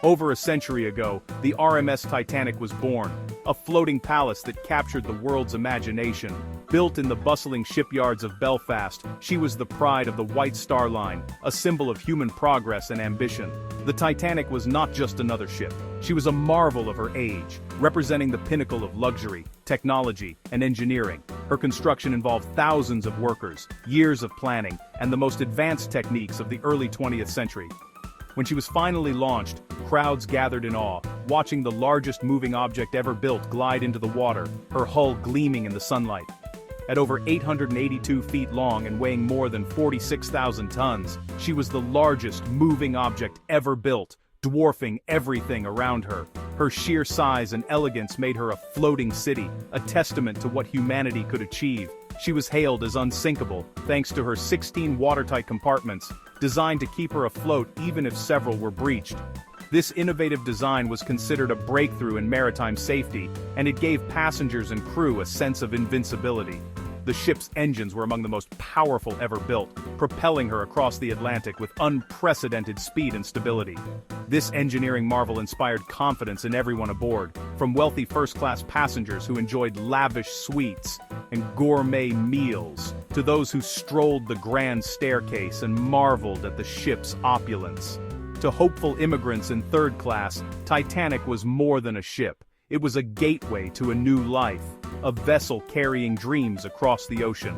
Over a century ago, the RMS Titanic was born, a floating palace that captured the world's imagination. Built in the bustling shipyards of Belfast, she was the pride of the White Star Line, a symbol of human progress and ambition. The Titanic was not just another ship. She was a marvel of her age, representing the pinnacle of luxury, technology, and engineering. Her construction involved thousands of workers, years of planning, and the most advanced techniques of the early 20th century. When she was finally launched, crowds gathered in awe, watching the largest moving object ever built glide into the water, her hull gleaming in the sunlight. At over 882 feet long and weighing more than 46,000 tons, she was the largest moving object ever built, dwarfing everything around her. Her sheer size and elegance made her a floating city, a testament to what humanity could achieve. She was hailed as unsinkable, thanks to her 16 watertight compartments, designed to keep her afloat even if several were breached. This innovative design was considered a breakthrough in maritime safety, and it gave passengers and crew a sense of invincibility. The ship's engines were among the most powerful ever built, propelling her across the Atlantic with unprecedented speed and stability. This engineering marvel inspired confidence in everyone aboard, from wealthy first-class passengers who enjoyed lavish suites and gourmet meals, to those who strolled the grand staircase and marveled at the ship's opulence. To hopeful immigrants in third class, Titanic was more than a ship. It was a gateway to a new life, a vessel carrying dreams across the ocean.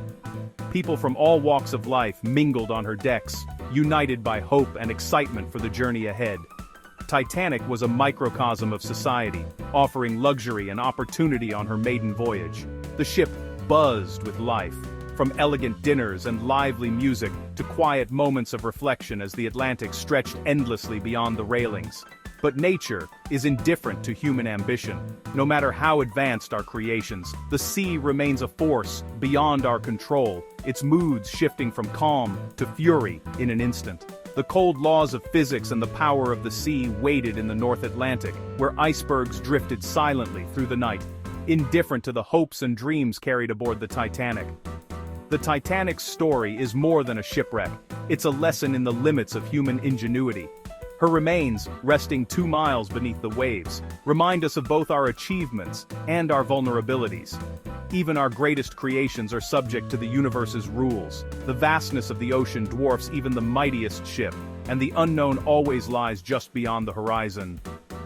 People from all walks of life mingled on her decks, united by hope and excitement for the journey ahead. Titanic was a microcosm of society, offering luxury and opportunity on her maiden voyage. The ship buzzed with life, from elegant dinners and lively music to quiet moments of reflection as the Atlantic stretched endlessly beyond the railings. But nature is indifferent to human ambition. No matter how advanced our creations, the sea remains a force beyond our control, its moods shifting from calm to fury in an instant. The cold laws of physics and the power of the sea waited in the North Atlantic, where icebergs drifted silently through the night, indifferent to the hopes and dreams carried aboard the Titanic. The Titanic's story is more than a shipwreck. It's a lesson in the limits of human ingenuity. Her remains, resting 2 miles beneath the waves, remind us of both our achievements and our vulnerabilities. Even our greatest creations are subject to the universe's rules. The vastness of the ocean dwarfs even the mightiest ship, and the unknown always lies just beyond the horizon.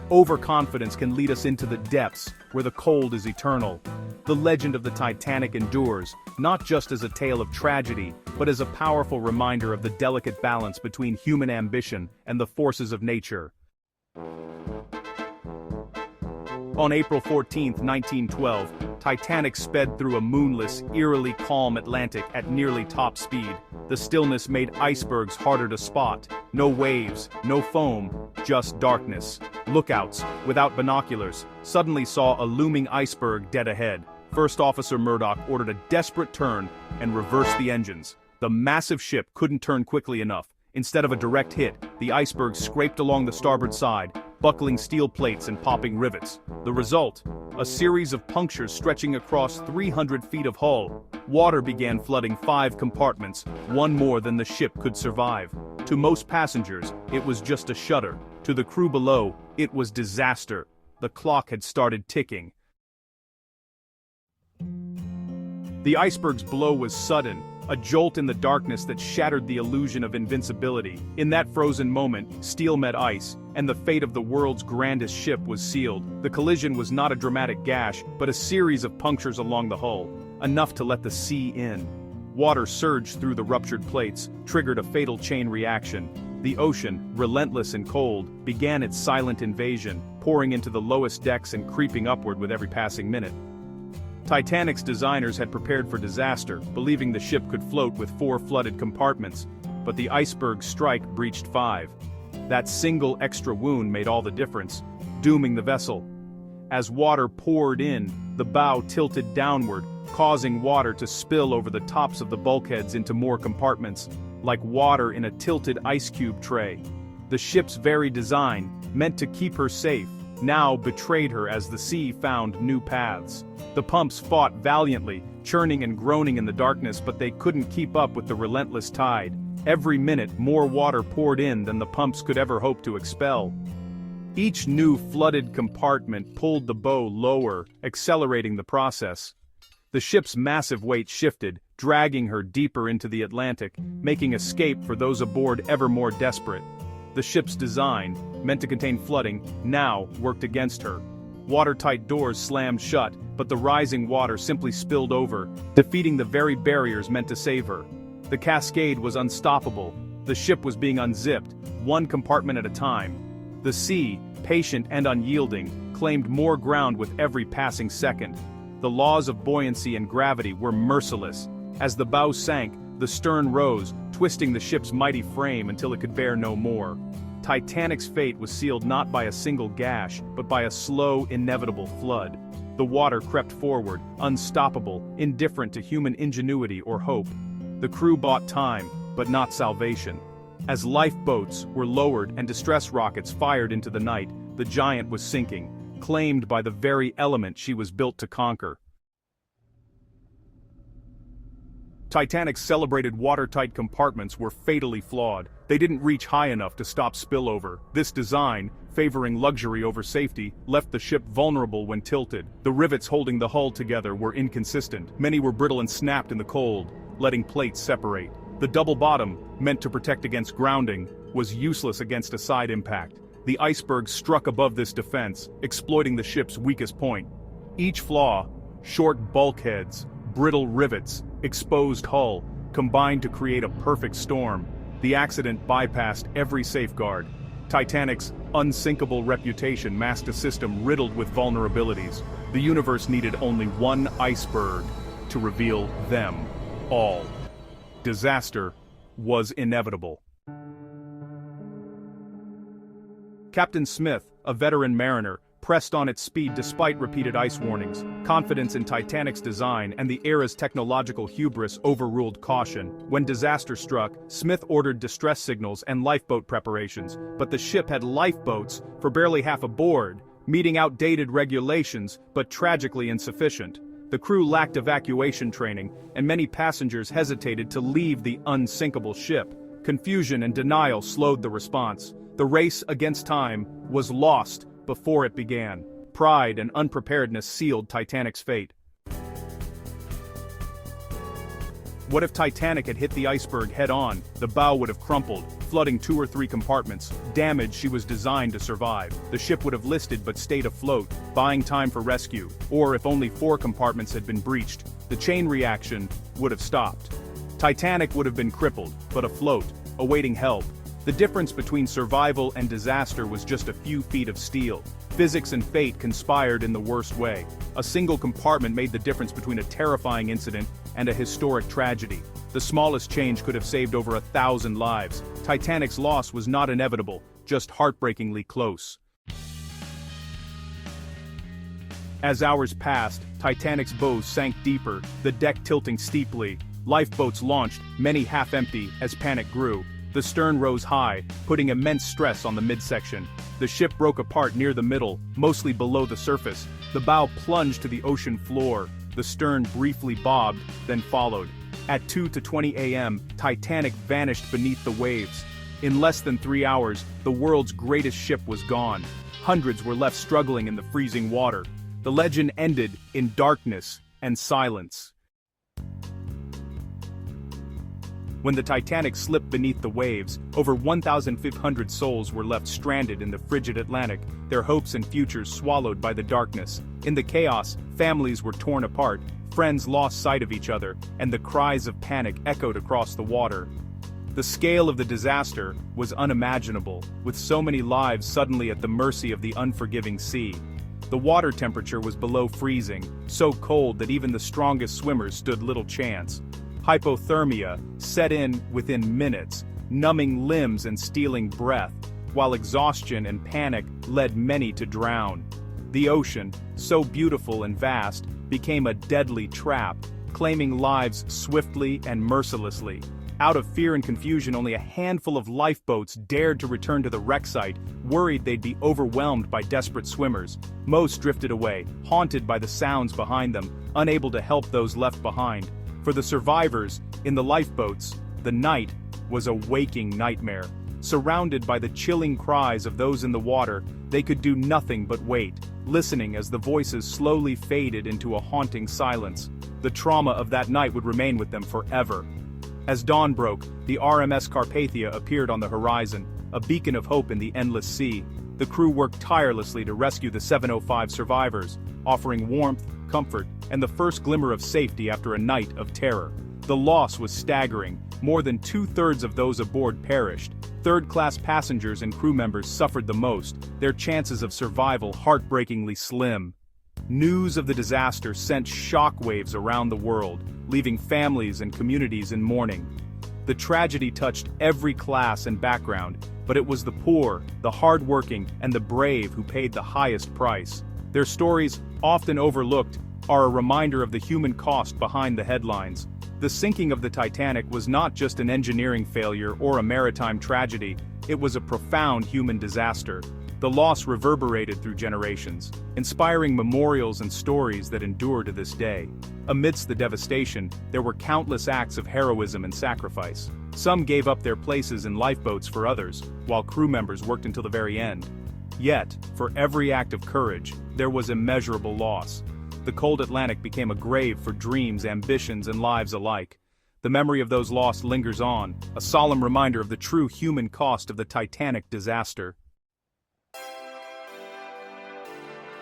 Overconfidence can lead us into the depths, where the cold is eternal. The legend of the Titanic endures, not just as a tale of tragedy, but as a powerful reminder of the delicate balance between human ambition and the forces of nature. On April 14, 1912, Titanic sped through a moonless, eerily calm Atlantic at nearly top speed. The stillness made icebergs harder to spot. No waves, no foam, just darkness. Lookouts, without binoculars, suddenly saw a looming iceberg dead ahead. First Officer Murdoch ordered a desperate turn and reversed the engines. The massive ship couldn't turn quickly enough. Instead of a direct hit, the iceberg scraped along the starboard side, buckling steel plates and popping rivets. The result? A series of punctures stretching across 300 feet of hull. Water began flooding 5 compartments, one more than the ship could survive. To most passengers, it was just a shudder. To the crew below, it was disaster. The clock had started ticking. The iceberg's blow was sudden, a jolt in the darkness that shattered the illusion of invincibility. In that frozen moment, steel met ice, and the fate of the world's grandest ship was sealed. The collision was not a dramatic gash, but a series of punctures along the hull, enough to let the sea in. Water surged through the ruptured plates, triggered a fatal chain reaction. The ocean, relentless and cold, began its silent invasion, pouring into the lowest decks and creeping upward with every passing minute. Titanic's designers had prepared for disaster, believing the ship could float with 4 flooded compartments, but the iceberg's strike breached 5. That single extra wound made all the difference, dooming the vessel. As water poured in, the bow tilted downward, causing water to spill over the tops of the bulkheads into more compartments, like water in a tilted ice cube tray. The ship's very design, meant to keep her safe, now betrayed her as the sea found new paths. The pumps fought valiantly, churning and groaning in the darkness, but they couldn't keep up with the relentless tide. Every minute, more water poured in than the pumps could ever hope to expel. Each new flooded compartment pulled the bow lower, accelerating the process. The ship's massive weight shifted, dragging her deeper into the Atlantic, making escape for those aboard ever more desperate. The ship's design, meant to contain flooding, now worked against her. Watertight doors slammed shut, but the rising water simply spilled over, defeating the very barriers meant to save her. The cascade was unstoppable. The ship was being unzipped, one compartment at a time. The sea, patient and unyielding, claimed more ground with every passing second. The laws of buoyancy and gravity were merciless. As the bow sank, the stern rose, twisting the ship's mighty frame until it could bear no more. Titanic's fate was sealed not by a single gash, but by a slow, inevitable flood. The water crept forward, unstoppable, indifferent to human ingenuity or hope. The crew bought time, but not salvation. As lifeboats were lowered and distress rockets fired into the night, the giant was sinking, claimed by the very element she was built to conquer. Titanic's celebrated watertight compartments were fatally flawed. They didn't reach high enough to stop spillover. This design, favoring luxury over safety, left the ship vulnerable when tilted. The rivets holding the hull together were inconsistent. Many were brittle and snapped in the cold, letting plates separate. The double bottom, meant to protect against grounding, was useless against a side impact. The iceberg struck above this defense, exploiting the ship's weakest point. Each flaw, short bulkheads, brittle rivets, exposed hull, combined to create a perfect storm. The accident bypassed every safeguard. Titanic's unsinkable reputation masked a system riddled with vulnerabilities. The universe needed only one iceberg to reveal them all. Disaster was inevitable. Captain Smith, a veteran mariner, pressed on its speed despite repeated ice warnings. Confidence in Titanic's design and the era's technological hubris overruled caution. When disaster struck, Smith ordered distress signals and lifeboat preparations, but the ship had lifeboats for barely half aboard, meeting outdated regulations but tragically insufficient. The crew lacked evacuation training, and many passengers hesitated to leave the unsinkable ship. Confusion and denial slowed the response. The race against time was lost before it began. Pride and unpreparedness sealed Titanic's fate. What if Titanic had hit the iceberg head-on? The bow would have crumpled, flooding 2 or 3 compartments, damage she was designed to survive. The ship would have listed but stayed afloat, buying time for rescue. Or if only 4 compartments had been breached, the chain reaction would have stopped. Titanic would have been crippled, but afloat, awaiting help. The difference between survival and disaster was just a few feet of steel. Physics and fate conspired in the worst way. A single compartment made the difference between a terrifying incident and a historic tragedy. The smallest change could have saved over 1,000 lives. Titanic's loss was not inevitable, just heartbreakingly close. As hours passed, Titanic's bows sank deeper, the deck tilting steeply. Lifeboats launched, many half-empty, as panic grew. The stern rose high, putting immense stress on the midsection. The ship broke apart near the middle, mostly below the surface. The bow plunged to the ocean floor. The stern briefly bobbed, then followed. At 2:20 a.m., Titanic vanished beneath the waves. In less than 3 hours, the world's greatest ship was gone. Hundreds were left struggling in the freezing water. The legend ended in darkness and silence. When the Titanic slipped beneath the waves, over 1,500 souls were left stranded in the frigid Atlantic, their hopes and futures swallowed by the darkness. In the chaos, families were torn apart, friends lost sight of each other, and the cries of panic echoed across the water. The scale of the disaster was unimaginable, with so many lives suddenly at the mercy of the unforgiving sea. The water temperature was below freezing, so cold that even the strongest swimmers stood little chance. Hypothermia set in within minutes, numbing limbs and stealing breath, while exhaustion and panic led many to drown. The ocean, so beautiful and vast, became a deadly trap, claiming lives swiftly and mercilessly. Out of fear and confusion, only a handful of lifeboats dared to return to the wreck site, worried they'd be overwhelmed by desperate swimmers. Most drifted away, haunted by the sounds behind them, unable to help those left behind. For the survivors, in the lifeboats, the night was a waking nightmare. Surrounded by the chilling cries of those in the water, they could do nothing but wait, listening as the voices slowly faded into a haunting silence. The trauma of that night would remain with them forever. As dawn broke, the RMS Carpathia appeared on the horizon, a beacon of hope in the endless sea. The crew worked tirelessly to rescue the 705 survivors, offering warmth, comfort, and the first glimmer of safety after a night of terror. The loss was staggering. More than 2/3 of those aboard perished. Third-class passengers and crew members suffered the most, their chances of survival heartbreakingly slim. News of the disaster sent shockwaves around the world, leaving families and communities in mourning. The tragedy touched every class and background, but it was the poor, the hard-working, and the brave who paid the highest price. Their stories, often overlooked, are a reminder of the human cost behind the headlines. The sinking of the Titanic was not just an engineering failure or a maritime tragedy, it was a profound human disaster. The loss reverberated through generations, inspiring memorials and stories that endure to this day. Amidst the devastation, there were countless acts of heroism and sacrifice. Some gave up their places in lifeboats for others, while crew members worked until the very end. Yet, for every act of courage, there was immeasurable loss. The cold Atlantic became a grave for dreams, ambitions, and lives alike. The memory of those lost lingers on, a solemn reminder of the true human cost of the Titanic disaster.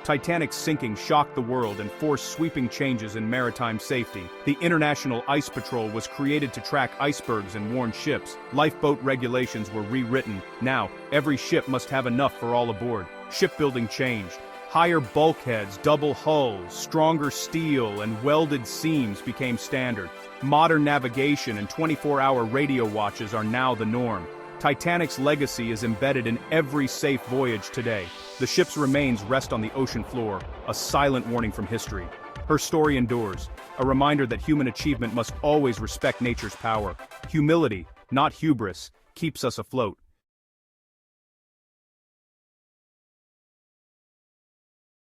Titanic's sinking shocked the world and forced sweeping changes in maritime safety. The International Ice Patrol was created to track icebergs and warn ships. Lifeboat regulations were rewritten. Now, every ship must have enough for all aboard. Shipbuilding changed. Higher bulkheads, double hulls, stronger steel, and welded seams became standard. Modern navigation and 24-hour radio watches are now the norm. Titanic's legacy is embedded in every safe voyage today. The ship's remains rest on the ocean floor, a silent warning from history. Her story endures, a reminder that human achievement must always respect nature's power. Humility, not hubris, keeps us afloat.